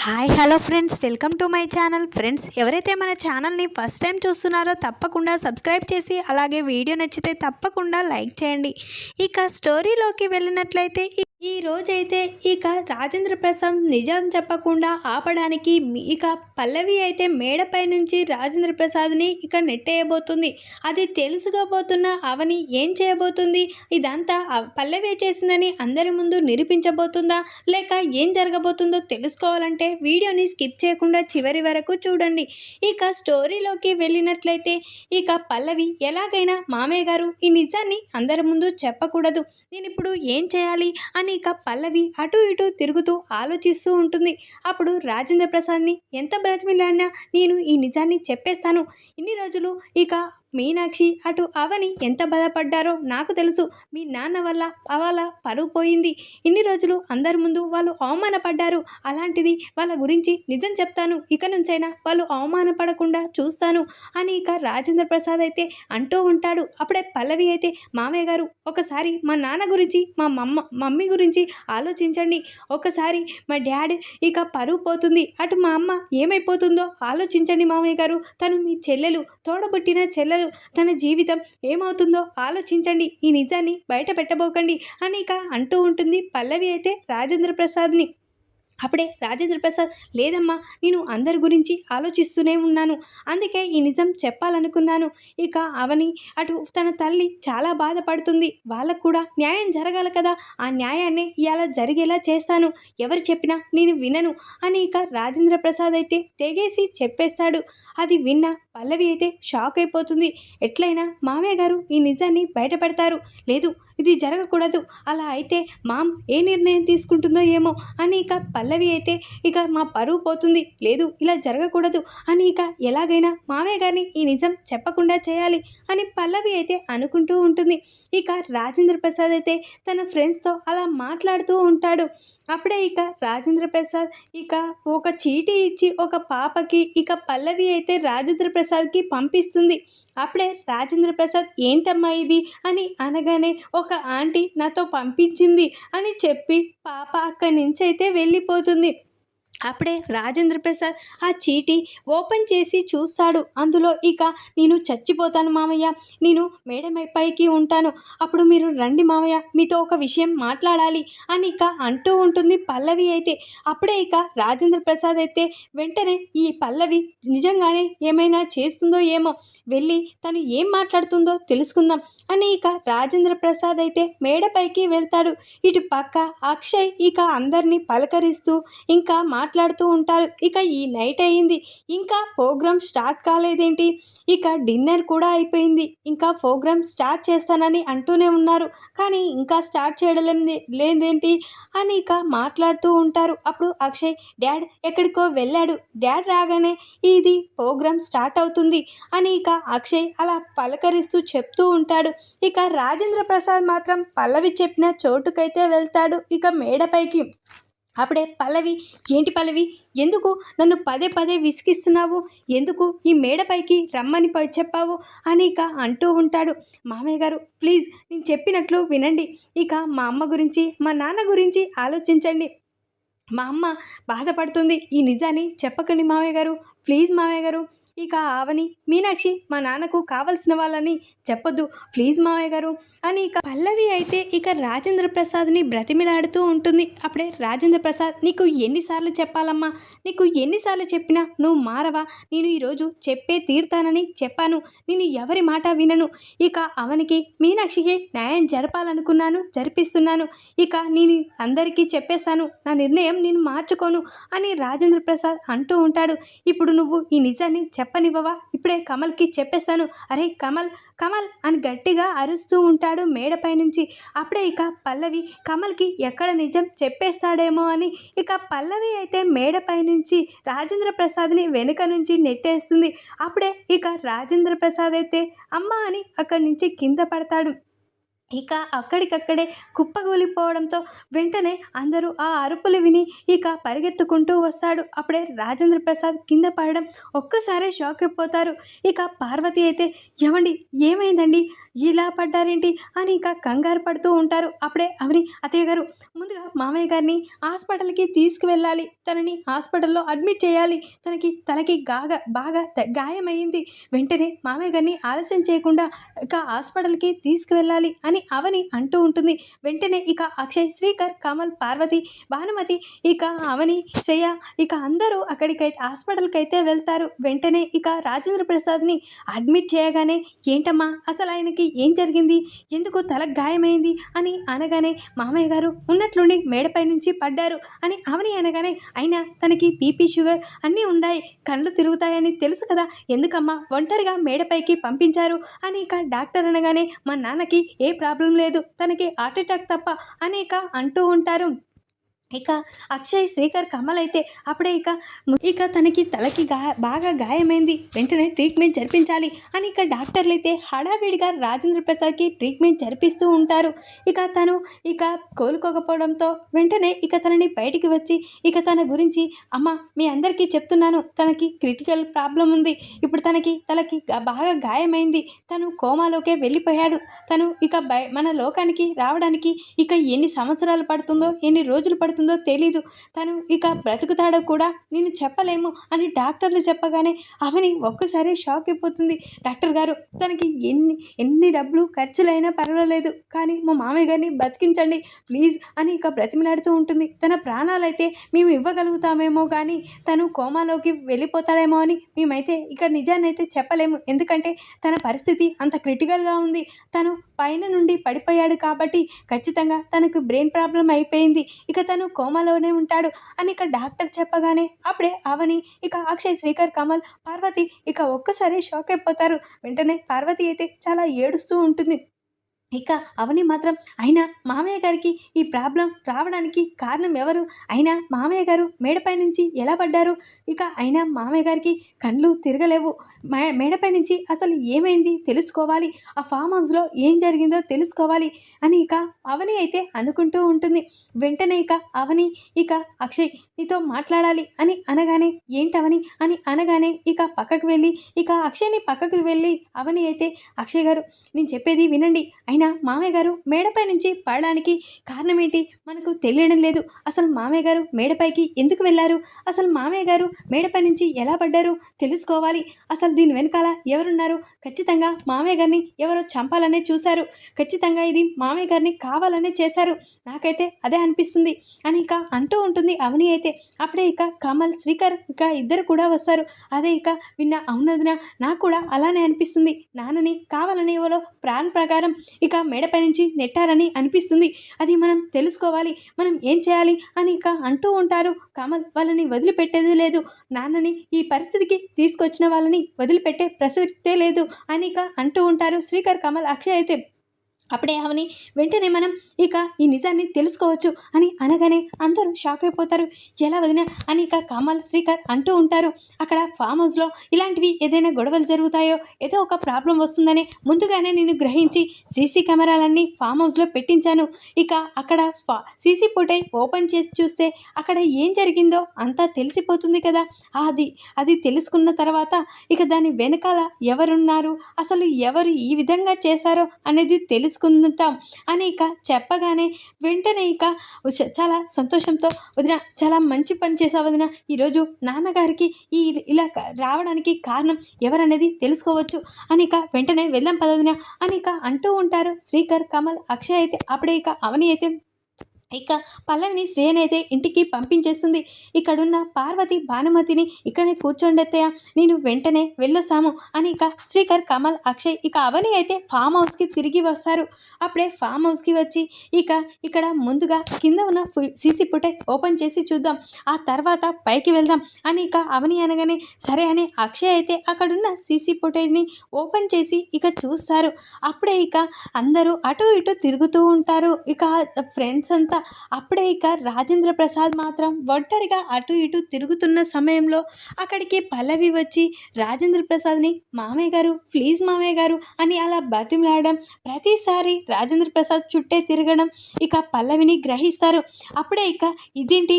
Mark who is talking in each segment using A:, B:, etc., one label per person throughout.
A: Hello friends, welcome to my channel. Friends, ఎవరైతే మన ఛానల్ని ఫస్ట్ టైం చూస్తున్నారో తప్పకుండా సబ్స్క్రైబ్ చేసి అలాగే వీడియో నచ్చితే తప్పకుండా లైక్ చేయండి. ఇక స్టోరీలోకి వెళ్ళినట్లయితే ఈ రోజైతే ఇక రాజేంద్ర ప్రసాద్ నిజం చెప్పకుండా ఆపడానికి ఇక పల్లవి అయితే మేడపై నుంచి రాజేంద్ర ప్రసాద్ని ఇక నెట్టేయబోతుంది. అది తెలుసుకోబోతున్న అవని ఏం చేయబోతుంది? ఇదంతా పల్లవి చేసిందని అందరి ముందు నిరూపించబోతుందా, లేక ఏం జరగబోతుందో తెలుసుకోవాలంటే వీడియోని స్కిప్ చేయకుండా చివరి వరకు చూడండి. ఇక స్టోరీలోకి వెళ్ళినట్లయితే ఇక పల్లవి ఎలాగైనా మామయ్య గారు ఈ నిజాన్ని అందరి ముందు చెప్పకూడదు, నేను ఇప్పుడు ఏం చేయాలి అని ఇక పల్లవి అటు ఇటు తిరుగుతూ ఆలోచిస్తూ ఉంటుంది. అప్పుడు రాజేంద్ర ప్రసాద్ని ఎంత బ్రతిమిలాడినా నేను ఈ నిజాన్ని చెప్పేస్తాను. ఇన్ని రోజులు ఇక మీనాక్షి అటు అవని ఎంత బాధపడ్డారో నాకు తెలుసు. మీ నాన్న వల్ల వాళ్ళ పరువు పోయింది. ఇన్ని రోజులు అందరి ముందు వాళ్ళు అవమానపడ్డారు. అలాంటిది వాళ్ళ గురించి నిజం చెప్తాను. ఇక నుంచైనా వాళ్ళు అవమానపడకుండా చూస్తాను అని ఇక రాజేంద్ర ప్రసాద్ అయితే అంటూ ఉంటాడు. అప్పుడే పల్లవి అయితే మామయ్య గారు ఒకసారి మా నాన్న గురించి మా మమ్మీ గురించి ఆలోచించండి. ఒకసారి మా డాడీ ఇక పరువు పోతుంది, అటు మా అమ్మ ఏమైపోతుందో ఆలోచించండి మామయ్య గారు. తను మీ చెల్లెలు, తోడబుట్టిన చెల్లెలు, తన జీవితం ఏమవుతుందో ఆలోచించండి. ఈ నిజాన్ని బయట పెట్టబోకండి అని ఇక అంటూ ఉంటుంది పల్లవి అయితే రాజేంద్ర ప్రసాద్ని. అప్పుడే రాజేంద్ర ప్రసాద్, లేదమ్మా, నేను అందరి గురించి ఆలోచిస్తూనే ఉన్నాను, అందుకే ఈ నిజం చెప్పాలనుకున్నాను. ఇక అవని అటు తన తల్లి చాలా బాధపడుతుంది, వాళ్ళకు కూడా న్యాయం జరగాలి కదా, ఆ న్యాయాన్ని ఇలా జరిగేలా చేస్తాను, ఎవరు చెప్పినా నేను వినను అని ఇక రాజేంద్ర ప్రసాద్ అయితే తెగేసి చెప్పేస్తాడు. అది విన్న పల్లవి అయితే షాక్ అయిపోతుంది. ఎట్లయినా మామయ్య గారు ఈ నిజాన్ని బయటపెడతారు, లేదు ఇది జరగకూడదు, అలా అయితే మామ్ ఏ నిర్ణయం తీసుకుంటుందో ఏమో అని ఇక పల్లవి అయితే ఇక మా పరువు పోతుంది, లేదు ఇలా జరగకూడదు అని ఇక ఎలాగైనా మామయ్య గారిని ఈ నిజం చెప్పకుండా చేయాలి అని పల్లవి అయితే అనుకుంటూ ఉంటుంది. ఇక రాజేంద్ర ప్రసాద్ అయితే తన ఫ్రెండ్స్తో అలా మాట్లాడుతూ ఉంటాడు. అప్పుడే ఇక రాజేంద్ర ప్రసాద్ ఇక ఒక చీటీ ఇచ్చి ఒక పాపకి ఇక పల్లవి అయితే రాజేంద్ర ప్రసాద్కి పంపిస్తుంది. అప్పుడే రాజేంద్ర ప్రసాద్, ఏంటమ్మా ఇది అని అనగానే, ఒక ఆంటీ నాతో పంపించింది అని చెప్పి పాప అక్కడి నుంచి అయితే వెళ్ళిపోతుంది. అప్పుడే రాజేంద్ర ప్రసాద్ ఆ చీటీ ఓపెన్ చేసి చూస్తాడు. అందులో ఇక నేను చచ్చిపోతాను మామయ్య, నేను మేడపైకి ఉంటాను, అప్పుడు మీరు రండి మామయ్య, మీతో ఒక విషయం మాట్లాడాలి అని ఇక అంటూ ఉంటుంది పల్లవి అయితే. అప్పుడే ఇక రాజేంద్ర ప్రసాద్ అయితే వెంటనే ఈ పల్లవి నిజంగానే ఏమైనా చేస్తుందో ఏమో, వెళ్ళి తను ఏం మాట్లాడుతుందో తెలుసుకుందాం అని ఇక రాజేంద్ర ప్రసాద్ అయితే మేడపైకి వెళ్తాడు. ఇటు పక్క అక్షయ్ ఇక అందరినీ పలకరిస్తూ ఇంకా మాట్లాడుతూ ఉంటారు. ఇక ఈ నైట్ అయ్యింది, ఇంకా ప్రోగ్రామ్ స్టార్ట్ కాలేదేంటి, ఇక డిన్నర్ కూడా అయిపోయింది, ఇంకా ప్రోగ్రామ్ స్టార్ట్ చేస్తానని అంటూనే ఉన్నారు, కానీ ఇంకా స్టార్ట్ చేయడం లేదేంటి అని ఇక మాట్లాడుతూ ఉంటారు. అప్పుడు అక్షయ్, డాడ్ ఎక్కడికో వెళ్ళాడు, డాడ్ రాగానే ఇది ప్రోగ్రామ్ స్టార్ట్ అవుతుంది అని ఇక అక్షయ్ అలా పలకరిస్తూ చెప్తూ ఉంటాడు. ఇక రాజేంద్ర ప్రసాద్ మాత్రం పల్లవి చెప్పిన చోటుకైతే వెళ్తాడు, ఇక మేడపైకి. అప్పుడే పల్లవి, ఏంటి పల్లవి, ఎందుకు నన్ను పదే పదే విసిగిస్తున్నావు, ఎందుకు ఈ మేడపైకి రమ్మని చెప్పావు అని ఇక అంటూ ఉంటాడు. మామయ్య గారు ప్లీజ్ నేను చెప్పినట్లు వినండి, ఇక మా అమ్మ గురించి మా నాన్న గురించి ఆలోచించండి, మా అమ్మ బాధపడుతుంది, ఈ నిజాన్ని చెప్పకండి మామయ్య గారు, ప్లీజ్ మామయ్య గారు. ఇక అవని, మీనాక్షి మా నాన్నకు కావలసిన వాళ్ళని చెప్పొద్దు ప్లీజ్ మామయ్య గారు అని ఇక పల్లవి అయితే ఇక రాజేంద్ర ప్రసాద్ని బ్రతిమిలాడుతూ ఉంటుంది. అప్పుడే రాజేంద్ర ప్రసాద్, నీకు ఎన్నిసార్లు చెప్పాలమ్మా, నీకు ఎన్నిసార్లు చెప్పినా నువ్వు మారవా, నేను ఈరోజు చెప్పే తీరుతానని చెప్పాను, నేను ఎవరి మాట వినను, ఇక అవనికి మీనాక్షికి న్యాయం జరపాలనుకున్నాను, జరిపిస్తున్నాను, ఇక నేను అందరికీ చెప్పేస్తాను, నా నిర్ణయం నేను మార్చుకోను అని రాజేంద్ర ప్రసాద్ అంటూ ఉంటాడు. ఇప్పుడు నువ్వు ఈ నిజాన్ని చెప్పనివ్వవా, ఇప్పుడే కమల్కి చెప్పేస్తాను, అరే కమల్ కమల్ అని గట్టిగా అరుస్తూ ఉంటాడు మేడపై నుంచి. అప్పుడే ఇక పల్లవి కమల్కి ఎక్కడ నిజం చెప్పేస్తాడేమో అని ఇక పల్లవి అయితే మేడపై నుంచి రాజేంద్ర ప్రసాద్ని వెనుక నుంచి నెట్టేస్తుంది. అప్పుడే ఇక రాజేంద్ర ప్రసాద్ అయితే అమ్మ అని అక్కడి నుంచి కింద పడతాడు. ఇక అక్కడికక్కడే కుప్పగూలిపోవడంతో వెంటనే అందరూ ఆ అరుపులు విని ఇక పరిగెత్తుకుంటూ వస్తాడు. అప్పుడే రాజేంద్ర ప్రసాద్ కింద పడడం ఒక్కసారే షాక్ అయిపోతారు. ఇక పార్వతి అయితే ఏమండి ఏమైందండి ఇలా పడ్డారేంటి అని ఇక కంగారు పడుతూ ఉంటారు. అప్పుడే అవని అత్తయ్య గారు ముందుగా మామయ్య గారిని హాస్పిటల్కి తీసుకువెళ్ళాలి, తనని హాస్పిటల్లో అడ్మిట్ చేయాలి, తనకి తలకి బాగా గాయమైంది, వెంటనే మామయ్య గారిని ఆలస్యం చేయకుండా ఇక హాస్పిటల్కి తీసుకువెళ్ళాలి అని అవని అంటూ ఉంటుంది. వెంటనే ఇక అక్షయ్, శ్రీకర్, కమల్, పార్వతి, భానుమతి, ఇక అవని, శ్రేయ ఇక అందరూ అక్కడికైతే హాస్పిటల్కి అయితే వెళ్తారు. వెంటనే ఇక రాజేంద్ర ప్రసాద్ని అడ్మిట్ చేయగానే ఏంటమ్మా అసలు ఆయనకి ఏం జరిగింది, ఎందుకు తల గాయమైంది అని అనగానే మామయ్య గారు ఉన్నట్లుండి మేడపై నుంచి పడ్డారు అని అవని అనగానే అయినా తనకి బీపీ షుగర్ అన్నీ ఉన్నాయి, కళ్ళు తిరుగుతాయని తెలుసు కదా, ఎందుకమ్మా ఒంటరిగా మేడపైకి పంపించారు అని ఇక డాక్టర్ అనగానే మా నాన్నకి ఏ ప్రాబ్లం లేదు, తనకి హార్ట్ అటాక్ తప్ప అనేక అంటూ ఉంటారు. ఇక అక్షయ్, శ్రీకర్, కమల్ అయితే అప్పుడే ఇక తనకి తలకి బాగా గాయమైంది, వెంటనే ట్రీట్మెంట్ జరిపించాలి అని ఇక డాక్టర్లు అయితే హడావిడిగా రాజేంద్ర ప్రసాద్కి ట్రీట్మెంట్ జరిపిస్తూ ఉంటారు. ఇక తను కోలుకోకపోవడంతో వెంటనే ఇక తనని బయటికి వచ్చి ఇక తన గురించి అమ్మ మీ అందరికీ చెప్తున్నాను, తనకి క్రిటికల్ ప్రాబ్లం ఉంది, ఇప్పుడు తలకి బాగా గాయమైంది, తను కోమాలోకే వెళ్ళిపోయాడు, తను ఇక మన లోకానికి రావడానికి ఇక ఎన్ని సంవత్సరాలు పడుతుందో ఎన్ని రోజులు పడుతుందో తెలీదు, తను ఇక బ్రతుకుతాడో కూడా నేను చెప్పలేము అని డాక్టర్లు చెప్పగానే అవని ఒక్కసారి షాక్ అయిపోతుంది. డాక్టర్ గారు తనకి ఎన్ని డబ్బులు ఖర్చులైనా పర్వాలేదు కానీ మా మామయ్య గారిని బతికించండి ప్లీజ్ అని ఇక బ్రతిమలాడుతూ ఉంటుంది. తన ప్రాణాలైతే మేము ఇవ్వగలుగుతామేమో కానీ తను కోమాలోకి వెళ్ళిపోతాడేమో అని మేమైతే ఇక నిజాన్ని అయితే చెప్పలేము, ఎందుకంటే తన పరిస్థితి అంత క్రిటికల్గా ఉంది, తను పైన నుండి పడిపోయాడు కాబట్టి ఖచ్చితంగా తనకు బ్రెయిన్ ప్రాబ్లం అయిపోయింది, ఇక తను కోమాలోనే ఉంటాడు అని ఇక డాక్టర్ చెప్పగానే అప్పుడే అవని ఇక అక్షయ్, శ్రీకర్, కమల్, పార్వతి ఇక ఒక్కసారి షాక్ అయిపోతారు. వెంటనే పార్వతి అయితే చాలా ఏడుస్తూ ఉంటుంది. ఇక అవని మాత్రం అయినా మామయ్య గారికి ఈ ప్రాబ్లం రావడానికి కారణం ఎవరు, అయినా మామయ్య గారు మేడపై నుంచి ఎలా పడ్డారు, ఇక అయినా మామయ్య గారికి కళ్ళు తిరగలేవు, మేడపై నుంచి అసలు ఏమైంది తెలుసుకోవాలి, ఆ ఫామ్ హౌస్లో ఏం జరిగిందో తెలుసుకోవాలి అని ఇక అవని అయితే అనుకుంటూ ఉంటుంది. వెంటనే ఇక అవని ఇక అక్షయ్ నీతో మాట్లాడాలి అని అనగానే ఏంటవని అని అనగానే ఇక పక్కకు వెళ్ళి ఇక అక్షయ్ని పక్కకు వెళ్ళి అవని అయితే అక్షయ్ గారు నేను చెప్పేది వినండి, అయినా మామయ్య గారు మేడపై నుంచి పడడానికి కారణం ఏంటి మనకు తెలియడం లేదు, అసలు మామయ్య గారు మేడపైకి ఎందుకు వెళ్ళారు, అసలు మామయ్య గారు మేడపై నుంచి ఎలా పడ్డారు తెలుసుకోవాలి, అసలు దీని వెనకాల ఎవరున్నారు, ఖచ్చితంగా మామయ్య గారిని ఎవరో చంపాలనే చూశారు, ఖచ్చితంగా ఇది మామయ్య గారిని కావాలనే చేశారు, నాకైతే అదే అనిపిస్తుంది అని ఇక అంటూ ఉంటుంది అవని అయితే. అప్పుడే ఇక కమల్, శ్రీకర్ ఇక ఇద్దరు కూడా వస్తారు. అదే ఇక విన్న అవునదినా నాకు కూడా అలానే అనిపిస్తుంది, నాన్నని కావాలని ఎవరో ప్లాన్ ప్రకారం ఇక మేడపై నుంచి నెట్టారని అనిపిస్తుంది, అది మనం తెలుసుకోవాలి, మనం ఏం చేయాలి అని ఇక అంటూ ఉంటారు. కమల్ వాళ్ళని వదిలిపెట్టేది లేదు, నాన్నని ఈ పరిస్థితికి తీసుకొచ్చిన వాళ్ళని వదిలిపెట్టే ప్రసక్తే లేదు అని ఇక అంటూ ఉంటారు శ్రీకర్, కమల్, అక్షయ్ అయితే. అప్పుడే అవని వెంటనే మనం ఇక ఈ నిజాన్ని తెలుసుకోవచ్చు అని అనగానే అందరూ షాక్ అయిపోతారు. ఎలా వదినా అని ఇక కమల్, శ్రీకర్ అంటూ ఉంటారు. అక్కడ ఫామ్ హౌస్లో ఇలాంటివి ఏదైనా గొడవలు జరుగుతాయో ఏదో ఒక ప్రాబ్లం వస్తుందని ముందుగానే నేను గ్రహించి సీసీ కెమెరాలన్నీ ఫామ్ హౌస్లో పెట్టించాను, ఇక అక్కడ సీసీ ఫుటేజ్ ఓపెన్ చేసి చూస్తే అక్కడ ఏం జరిగిందో అంతా తెలిసిపోతుంది కదా, అది తెలుసుకున్న తర్వాత ఇక దాని వెనకాల ఎవరున్నారు, అసలు ఎవరు ఈ విధంగా చేశారో అనేది తెలుసుకుంటాం అని ఇక చెప్పగానే వెంటనే ఇక చాలా సంతోషంతో వదిన చాలా మంచి పని చేసావు వదిన, ఈరోజు నాన్నగారికి ఇలా రావడానికి కారణం ఎవరనేది తెలుసుకోవచ్చు అని ఇక వెంటనే వెళ్దాం పదవదిన అని ఇక అంటూ ఉంటారు శ్రీకర్, కమల్, అక్షయ్ అయితే. అప్పుడే ఇక అవని అయితే ఇక పల్లవిని శ్రేయని అయితే ఇంటికి పంపించేస్తుంది. ఇక్కడున్న పార్వతి, భానుమతిని ఇక్కడే కూర్చోండి అత్తయ్య, నేను వెంటనే వెళ్ళొస్తాము అని ఇక శ్రీకర్, కమల్, అక్షయ్ ఇక అవని అయితే ఫామ్ హౌస్కి తిరిగి వస్తారు. అప్పుడే ఫామ్ హౌస్కి వచ్చి ఇక్కడ ముందుగా కింద ఉన్న సీసీ ఫుటేజ్ ఓపెన్ చేసి చూద్దాం, ఆ తర్వాత పైకి వెళ్దాం అని ఇక అవని అనగానే సరే అని అక్షయ్ అయితే అక్కడున్న సీసీ ఫుటేజ్ని ఓపెన్ చేసి ఇక చూస్తారు. అప్పుడే ఇక అందరూ అటు ఇటు తిరుగుతూ ఉంటారు. ఇక ఫ్రెండ్స్ అంతా అప్పుడే ఇక రాజేంద్ర ప్రసాద్ మాత్రం ఒంటరిగా అటు ఇటు తిరుగుతున్న సమయంలో అక్కడికి పల్లవి వచ్చి రాజేంద్ర ప్రసాద్ని మామయ్య గారు ప్లీజ్ మామయ్య గారు అని అలా బతిమలాడడం, ప్రతిసారి రాజేంద్ర ప్రసాద్ చుట్టే తిరగడం ఇక పల్లవిని గ్రహిస్తారు. అప్పుడే ఇక ఇదేంటి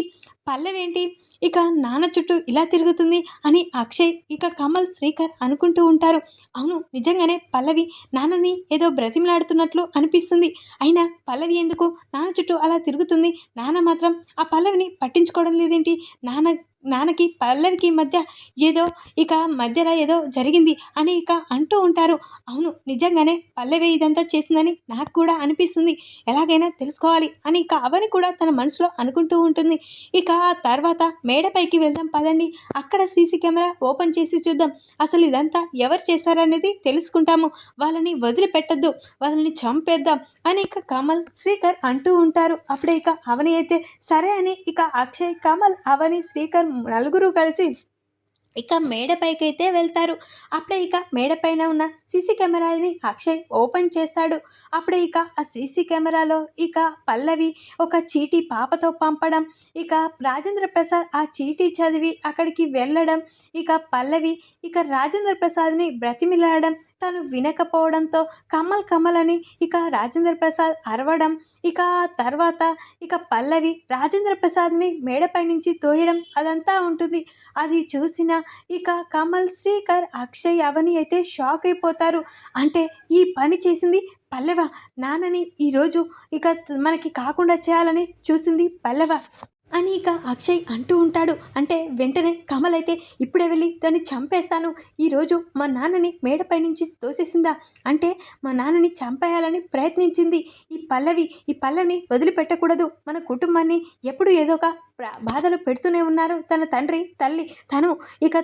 A: పల్లవి ఏంటి ఇక నాన్న చుట్టూ ఇలా తిరుగుతుంది అని అక్షయ్ ఇక కమల్ శ్రీకర్ అనుకుంటూ ఉంటారు. అవును, నిజంగానే పల్లవి నాన్నని ఏదో బ్రతిమలాడుతున్నట్లు అనిపిస్తుంది. అయినా పల్లవి ఎందుకు నాన్న చుట్టూ అలా తిరుగుతుంది? నాన్న మాత్రం ఆ పల్లవిని పట్టించుకోవడం లేదేంటి? నాన్నకి పల్లవికి మధ్య మధ్యలో ఏదో జరిగింది అని ఇక అంటూ ఉంటారు. అవును, నిజంగానే పల్లవి ఇదంతా చేసిందని నాకు కూడా అనిపిస్తుంది. ఎలాగైనా తెలుసుకోవాలి అని ఇక అవని కూడా తన మనసులో అనుకుంటూ ఉంటుంది. ఇక ఆ తర్వాత మేడపైకి వెళ్దాం పదండి, అక్కడ సీసీ కెమెరా ఓపెన్ చేసి చూద్దాం, అసలు ఇదంతా ఎవరు చేశారనేది తెలుసుకుంటాము, వాళ్ళని వదిలిపెట్టద్దు, వాళ్ళని చంపేద్దాం అని ఇక కమల్ శ్రీకర్ అంటూ ఉంటారు. అప్పుడే ఇక అవని అయితే సరే అని ఇక అక్షయ్ కమల్ అవని శ్రీకర్ నలుగురు కలిసి ఇక మేడపైకి అయితే వెళ్తారు. అప్పుడే ఇక మేడపైన ఉన్న సీసీ కెమెరాని అక్షయ్ ఓపెన్ చేస్తాడు. అప్పుడే ఇక ఆ సీసీ కెమెరాలో ఇక పల్లవి ఒక చీటీ పాపతో పంపడం, ఇక రాజేంద్ర ప్రసాద్ ఆ చీటీ చదివి అక్కడికి వెళ్ళడం, ఇక పల్లవి ఇక రాజేంద్ర ప్రసాద్ని బ్రతిమిలాడడం, తను వినకపోవడంతో కమల్ అని ఇక రాజేంద్ర ప్రసాద్ అరవడం, ఇక ఆ తర్వాత ఇక పల్లవి రాజేంద్ర ప్రసాద్ని మేడపై నుంచి తోయడం అదంతా ఉంటుంది. అది చూసిన ఇక కమల్ శ్రీకర్ అక్షయ్ అవని అయితే షాక్ అయిపోతారు. అంటే ఈ పని చేసింది పల్లవ, నాన్నని ఈరోజు ఇక మనకి కాకుండా చేయాలని చూసింది పల్లవ అని ఇక అక్షయ్ అంటూ ఉంటాడు. అంటే వెంటనే కమల్ అయితే ఇప్పుడే వెళ్ళి దాన్ని చంపేస్తాను, ఈరోజు మా నాన్నని మేడపై నుంచి తోసేసిందా అంటే మా నాన్నని చంపేయాలని ప్రయత్నించింది ఈ పల్లవిని వదిలిపెట్టకూడదు, మన కుటుంబాన్ని ఎప్పుడు ఏదో ఒక బాధలు పెడుతూనే ఉన్నారు తన తండ్రి తల్లి,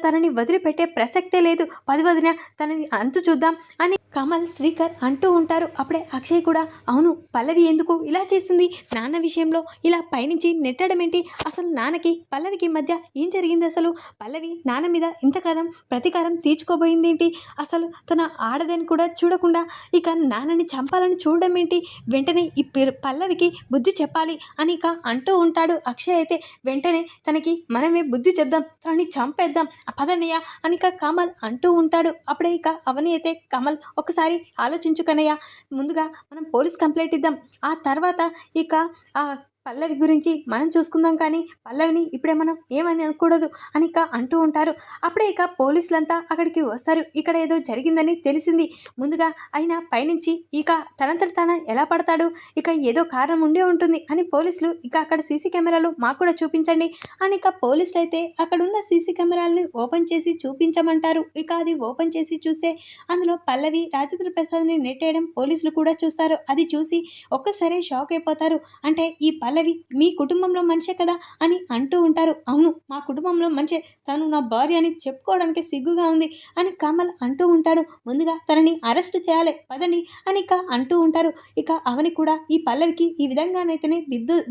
A: తనని వదిలిపెట్టే ప్రసక్తే లేదు, వదిన తనని అంతు చూద్దాం అని కమల్ శ్రీకర్ అంటూ ఉంటారు. అప్పుడే అక్షయ్ కూడా అవును, పల్లవి ఎందుకు ఇలా చేసింది, నాన్న విషయంలో ఇలా పైనుంచి నెట్టడం ఏంటి, అసలు నాన్నకి పల్లవికి మధ్య ఏం జరిగింది, అసలు పల్లవి నాన్న మీద ఇంతకాలం ప్రతీకారం తీర్చుకోబోయింది ఏంటి, అసలు తన ఆడదని కూడా చూడకుండా ఇక నాన్నని చంపాలని చూడడం ఏంటి, వెంటనే ఈ పల్లవికి బుద్ధి చెప్పాలి అని ఇక అంటూ ఉంటాడు. అక్షయ్ అయితే వెంటనే తనకి మనమే బుద్ధి చెప్దాం, తనని చంపేద్దాం పదన్నయ్య అని ఇక కమల్ అంటూ ఉంటాడు. అప్పుడే ఇక అవని అయితే కమల్ ఒకసారి ఆలోచించుకనయ్య, ముందుగా మనం పోలీస్ కంప్లైంట్ ఇద్దాం, ఆ తర్వాత ఇక ఆ పల్లవి గురించి మనం చూసుకుందాం, కానీ పల్లవిని ఇప్పుడే మనం ఏమని అనకూడదు అని ఇక అంటూ ఉంటారు. అప్పుడే ఇక పోలీసులంతా అక్కడికి వస్తారు. ఇక్కడ ఏదో జరిగిందని తెలిసింది, ముందుగా అయినా పైనుంచి ఇక తనంతట తన ఎలా పడతాడు, ఇక ఏదో కారణం ఉండే ఉంటుంది అని పోలీసులు ఇక అక్కడ సీసీ కెమెరాలు మాకు కూడా చూపించండి అని ఇక పోలీసులు అయితే అక్కడున్న సీసీ కెమెరాలని ఓపెన్ చేసి చూపించమంటారు. ఇక అది ఓపెన్ చేసి చూసే అందులో పల్లవి రాజేంద్ర ప్రసాద్ని నెట్టేయడం పోలీసులు కూడా చూస్తారు. అది చూసి ఒక్కసారి షాక్ అయిపోతారు. అంటే ఈ పల్లవి మీ కుటుంబంలో మనిషే కదా అని అంటూ ఉంటారు. అవును, మా కుటుంబంలో మనిషే, తను నా భార్య అని చెప్పుకోవడానికి సిగ్గుగా ఉంది అని కమల్ అంటూ ఉంటాడు. ముందుగా తనని అరెస్ట్ చేయాలి పదండి అని ఇక అంటూ ఉంటారు. ఇక అవని కూడా ఈ పల్లవికి ఈ విధంగానైతేనే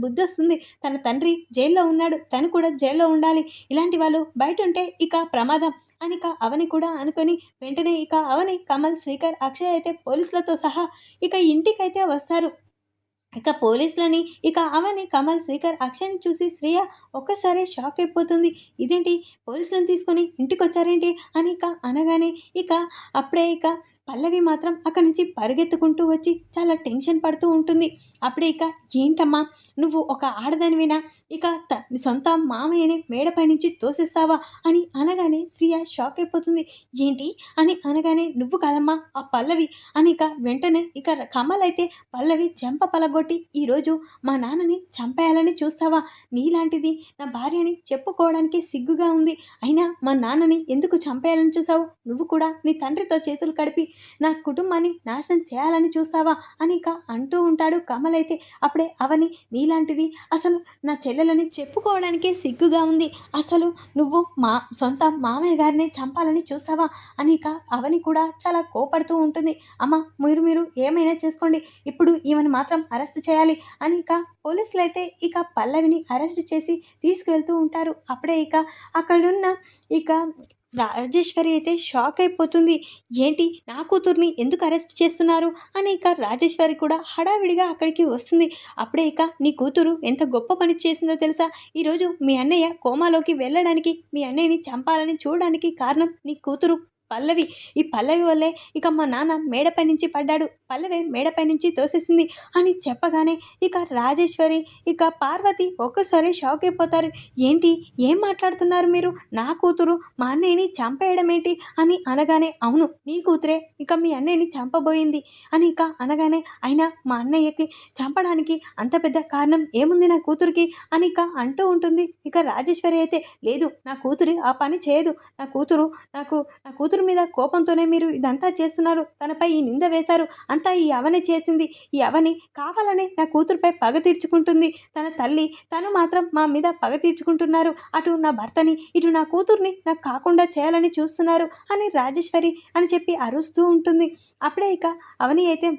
A: బుద్ధి వస్తుంది, తన తండ్రి జైల్లో ఉన్నాడు, తను కూడా జైల్లో ఉండాలి, ఇలాంటి వాళ్ళు బయట ఉంటే ఇక ప్రమాదం అని ఇక అవని కూడా అనుకొని వెంటనే ఇక అవని కమల్ శ్రీకర్ అక్షయ్ అయితే పోలీసులతో సహా ఇక ఇంటికైతే వస్తారు. ఇక పోలీసులని ఇక అవని కమల్ శ్రీకర్ అక్షయ్ని చూసి శ్రేయ ఒక్కసారి షాక్ అయిపోతుంది. ఇదేంటి పోలీసులను తీసుకొని ఇంటికి వచ్చారేంటి అని ఇక అనగానే ఇక అప్పుడే ఇక పల్లవి మాత్రం అక్కడి నుంచి పరిగెత్తుకుంటూ వచ్చి చాలా టెన్షన్ పడుతూ ఉంటుంది. అప్పుడే ఇక ఏంటమ్మా నువ్వు ఒక ఆడదానివేనా, ఇక సొంత మామయ్యని మేడపై నుంచి తోసేస్తావా అని అనగానే శ్రీయ షాక్ అయిపోతుంది. ఏంటి అని అనగానే నువ్వు కాదమ్మా ఆ పల్లవి అని ఇక వెంటనే ఇక కమల్ అయితే పల్లవి చెంప పలగొట్టి ఈరోజు మా నాన్నని చంపేయాలని చూస్తావా, నీలాంటిది నా భార్యని చెప్పుకోవడానికి సిగ్గుగా ఉంది, అయినా మా నాన్నని ఎందుకు చంపేయాలని చూసావు, నువ్వు కూడా నీ తండ్రితో చేతులు కడిపి నా కుటుంబాన్ని నాశనం చేయాలని చూస్తావా అని ఇక అంటూ ఉంటాడు కమల్ అయితే. అప్పుడే అవని నీలాంటిది అసలు నా చెల్లెలని చెప్పుకోవడానికే సిగ్గుగా ఉంది, అసలు నువ్వు మా సొంత మామయ్య గారిని చంపాలని చూస్తావా అని ఇక అవని కూడా చాలా కోపడుతూ ఉంటుంది. అమ్మ మీరు ఏమైనా చేసుకోండి, ఇప్పుడు ఈమెను మాత్రం అరెస్ట్ చేయాలి అని ఇక పోలీసులు అయితే ఇక పల్లవిని అరెస్ట్ చేసి తీసుకువెళ్తూ ఉంటారు. అప్పుడే ఇక అక్కడున్న ఇక రాజేశ్వరి అయితే షాక్ అయిపోతుంది. ఏంటి నా కూతుర్ని ఎందుకు అరెస్ట్ చేస్తున్నారు అని ఇక రాజేశ్వరి కూడా హడావిడిగా అక్కడికి వస్తుంది. అప్పుడే ఇక నీ కూతురు ఎంత గొప్ప పని చేసిందో తెలుసా? ఈరోజు మీ అన్నయ్య కోమాలోకి వెళ్ళడానికి, మీ అన్నయ్యని చంపాలని చూడడానికి కారణం నీ కూతురు పల్లవి. ఈ పల్లవి వల్లే ఇక మా నాన్న మేడపై నుంచి పడ్డాడు, పల్లవి మేడపై నుంచి తోసేసింది అని చెప్పగానే ఇక రాజేశ్వరి ఇక పార్వతి ఒక్కసారి షాక్ అయిపోతారు. ఏంటి, ఏం మాట్లాడుతున్నారు మీరు? నా కూతురు మా అన్నయ్యని చంపేయడం ఏంటి అని అనగానే, అవును నీ కూతురే ఇక మీ అన్నయ్యని చంపబోయింది అని ఇక అనగానే, అయినా మా అన్నయ్యకి చంపడానికి అంత పెద్ద కారణం ఏముంది నా కూతురికి అని ఇక అంటూ ఉంటుంది. ఇక రాజేశ్వరి అయితే, లేదు నా కూతురు ఆ పని చేయదు, నా కూతురు మీద కోపంతోనే మీరు ఇదంతా చేస్తున్నారు, తనపై ఈ నింద వేశారు, అంతా ఈ అవని చేసింది, ఈ అవని కావాలనే నా కూతురుపై పగ తీర్చుకుంటుంది, తన తల్లి తను మాత్రం మా మీద పగ తీర్చుకుంటున్నారు, అటు నా భర్తని ఇటు నా కూతుర్ని నాకు కాకుండా చేయాలని చూస్తున్నారు అని రాజేశ్వరి అని చెప్పి అరుస్తూ ఉంటుంది. అప్పుడే ఇక అవని అయితే,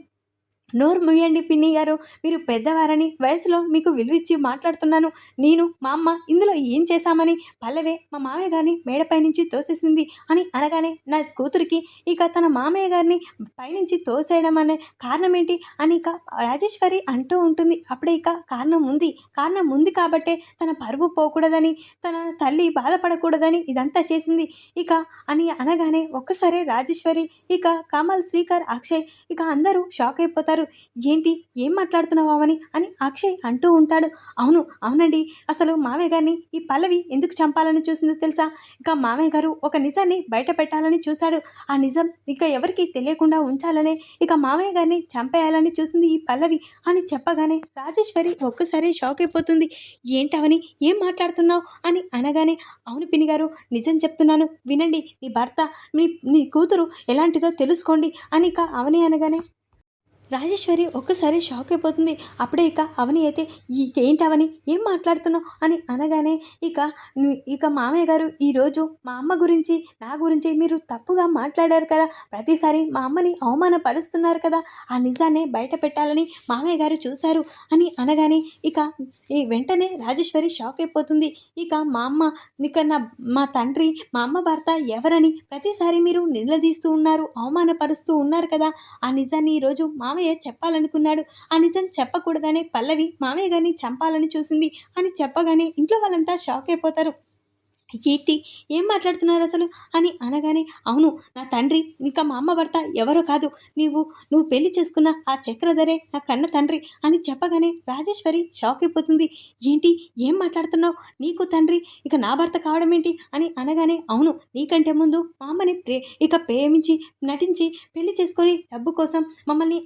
A: నోరు ముయ్యండి పిన్ని గారు, మీరు పెద్దవారని వయసులో మీకు విలువిచ్చి మాట్లాడుతున్నాను. నేను మా అమ్మ ఇందులో ఏం చేశామని? పల్లవే మా మామయ్య గారిని మేడపై నుంచి తోసేసింది అని అనగానే, నా కూతురికి ఇక తన మామయ్య గారిని పైనుంచి తోసేయడం అనే కారణం ఏంటి అని ఇక రాజేశ్వరి అంటూ ఉంటుంది. అప్పుడే ఇక కారణం ఉంది కాబట్టే తన పరువు పోకూడదని, తన తల్లి బాధపడకూడదని ఇదంతా చేసింది ఇక అని అనగానే ఒక్కసారి రాజేశ్వరి ఇక కమల్, శ్రీకర్, అక్షయ్ ఇక అందరూ షాక్ అయిపోతారు. ఏంటి, ఏం మాట్లాడుతున్నావు అవని అని అక్షయ్ అంటూ ఉంటాడు. అవునండి, అసలు మామయ్య గారిని ఈ పల్లవి ఎందుకు చంపాలని చూసిందో తెలుసా? ఇక మామయ్య గారు ఒక నిజాన్ని బయట పెట్టాలని చూశాడు. ఆ నిజం ఇక ఎవరికి తెలియకుండా ఉంచాలనే ఇక మామయ్య గారిని చంపేయాలని చూసింది ఈ పల్లవి అని చెప్పగానే రాజేశ్వరి ఒక్కసారి షాక్ అయిపోతుంది. ఏంటవని, ఏం మాట్లాడుతున్నావు అని అనగానే, అవును పిన్ని గారు, నిజం చెప్తున్నాను వినండి, నీ భర్త నీ కూతురు ఎలాంటిదో తెలుసుకోండి అని ఇక అవని అనగానే రాజేశ్వరి ఒక్కసారి షాక్ అయిపోతుంది. అప్పుడే ఇక అవని అయితే, ఏంటవని, ఏం మాట్లాడుతున్నావు అని అనగానే ఇక మామయ్య గారు ఈరోజు మా అమ్మ గురించి నా గురించి మీరు తప్పుగా మాట్లాడారు కదా, ప్రతిసారి మా అమ్మని అవమానపరుస్తున్నారు కదా, ఆ నిజాన్ని బయట పెట్టాలని మామయ్య గారు చూశారు అని అనగానే ఇక వెంటనే రాజేశ్వరి షాక్ అయిపోతుంది. ఇక మా అమ్మ మా తండ్రి మా అమ్మ భర్త ఎవరని ప్రతిసారి మీరు నిలదీస్తూ ఉన్నారు, అవమానపరుస్తూ ఉన్నారు కదా, ఆ నిజాన్ని ఈరోజు మామయ్య చెప్పాలనుకున్నాడు, ఆ నిజం చెప్పకూడదనే పల్లవి మామయ్య గారిని చంపాలని చూసింది అని చెప్పగానే ఇంట్లో వాళ్ళంతా షాక్ అయిపోతారు. ఏంటి, ఏం మాట్లాడుతున్నారు అసలు అని అనగానే, అవును నా తండ్రి ఇంకా మా అమ్మ భర్త ఎవరో కాదు, నువ్వు పెళ్లి చేసుకున్న ఆ చక్రధరే నా కన్న తండ్రి అని చెప్పగానే రాజేశ్వరి షాక్ అయిపోతుంది. ఏంటి, ఏం మాట్లాడుతున్నావు, నీకు తండ్రి ఇక నా భర్త కావడం ఏంటి అని అనగానే, అవును నీకంటే ముందు మా అమ్మని ప్రేమించి నటించి పెళ్లి చేసుకొని డబ్బు కోసం మమ్మల్ని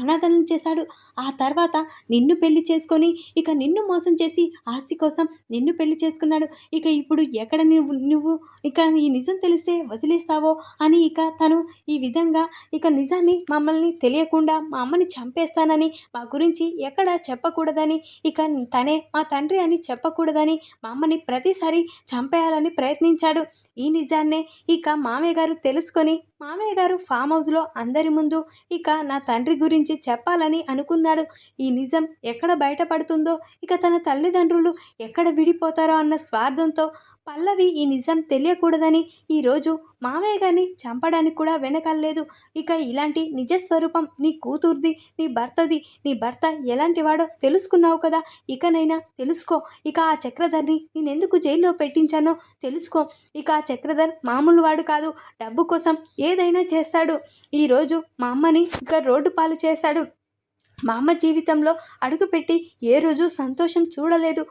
A: అనాథనం చేశాడు, ఆ తర్వాత నిన్ను పెళ్లి చేసుకొని ఇక నిన్ను మోసం చేసి ఆస్తి కోసం నిన్ను పెళ్లి చేసుకున్నాడు, ఇక ఇప్పుడు ఎక్కడ నువ్వు ఇక ఈ నిజం తెలిస్తే వదిలేస్తావో అని ఇక తను ఈ విధంగా ఇక నిజాన్ని మమ్మల్ని తెలియకుండా మా అమ్మని చంపేస్తానని, మా గురించి ఎక్కడ చెప్పకూడదని, ఇక తనే మా తండ్రి అని చెప్పకూడదని మా అమ్మని ప్రతిసారి చంపేయాలని ప్రయత్నించాడు. ఈ నిజాన్నే ఇక మామయ్య గారు తెలుసుకొని మామయ్య గారు ఫామ్ హౌస్లో అందరి ముందు ఇక నా తండ్రి గురించి చెప్పాలని అనుకున్నాడు. ఈ నిజం ఎక్కడ బయటపడుతుందో, ఇక తన తల్లిదండ్రులు ఎక్కడ విడిపోతారో అన్న స్వార్థంతో పల్లవి ఈ నిజం తెలియకూడదని ఈరోజు మామయ్య గారిని చంపడానికి కూడా వెనకాలేదు. ఇక ఇలాంటి నిజస్వరూపం నీ కూతుర్ది, నీ భర్త ఎలాంటి వాడో తెలుసుకున్నావు కదా, ఇకనైనా తెలుసుకో. ఇక ఆ చక్రధర్ని నేనెందుకు జైల్లో పెట్టించానో తెలుసుకో. ఇక ఆ చక్రధర్ మామూలు వాడు కాదు, డబ్బు కోసం ఏదైనా చేస్తాడు. ఈరోజు మా అమ్మని ఇక రోడ్డు పాలు చేశాడు. మా అమ్మ జీవితంలో అడుగుపెట్టి ఏ రోజు సంతోషం చూడలేదు.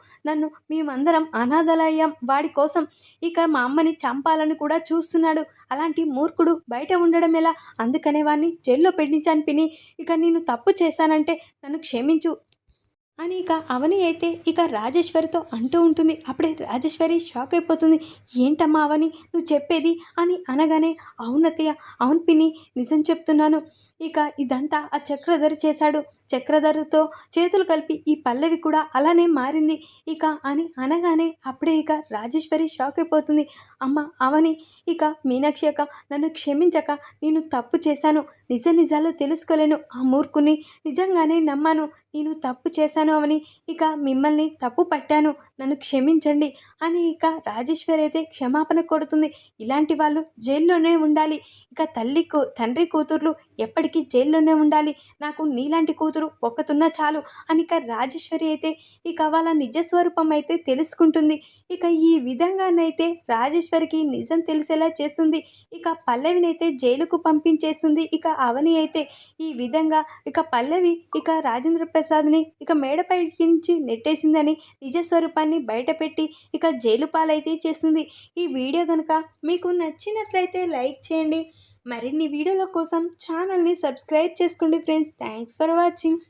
A: మేమందరం అనాథలయ్యాం వాడి కోసం. ఇక మా అమ్మని చంపాలని కూడా చూస్తున్నాడు. అలాంటి మూర్ఖుడు బయట ఉండడం ఎలా? అందుకనే వాడిని జైల్లో పెట్టించాను పిన్ని. ఇక నేను తప్పు చేశానంటే నన్ను క్షమించు అని ఇక అవని అయితే ఇక రాజేశ్వరితో అంటూ ఉంటుంది. అప్పుడే రాజేశ్వరి షాక్ అయిపోతుంది. ఏంటమ్మా అవని నువ్వు చెప్పేది అని అనగానే, అవునత్తయ్య, అవును పిన్ని, నిజం చెప్తున్నాను. ఇక ఇదంతా ఆ చక్రధర్ చేశాడు. చక్రధర్తో చేతులు కలిపి ఈ పల్లవి కూడా అలానే మారింది ఇక అని అనగానే అప్పుడే ఇక రాజేశ్వరి షాక్ అయిపోతుంది. అమ్మ అవని, ఇక మీనాక్షి అక్క, నన్ను క్షమించక, నేను తప్పు చేశాను, నిజాలు తెలుసుకోలేను, ఆ మూర్ఖుని నిజంగానే నమ్మాను, నేను తప్పు చేశాను చేశాను అవని, ఇక మిమ్మల్ని తప్పు పట్టాను, నన్ను క్షమించండి అని ఇక రాజేశ్వరి అయితే క్షమాపణ కొడుతుంది. ఇలాంటి వాళ్ళు జైల్లోనే ఉండాలి, ఇక తండ్రి కూతుర్లు ఎప్పటికీ జైల్లోనే ఉండాలి, నాకు నీలాంటి కూతురు ఒక్కతున్నా చాలు అని ఇక రాజేశ్వరి అయితే ఇక వాళ్ళ నిజస్వరూపం అయితే తెలుసుకుంటుంది. ఇక ఈ విధంగానైతే రాజేశ్వరికి నిజం తెలిసేలా చేస్తుంది. ఇక పల్లవినైతే జైలుకు పంపించేస్తుంది. ఇక అవని అయితే ఈ విధంగా ఇక పల్లవి ఇక రాజేంద్ర ప్రసాద్ని ఇక మేడపై నుంచి నెట్టేసిందని నిజస్వరూపాన్ని బయటపెట్టి ఇక జైలు పాలైతే చేస్తుంది. ఈ వీడియో కనుక మీకు నచ్చినట్లయితే లైక్ చేయండి. మరిన్ని వీడియోల కోసం ఛానల్ని సబ్స్క్రైబ్ చేసుకోండి ఫ్రెండ్స్. Thanks for watching.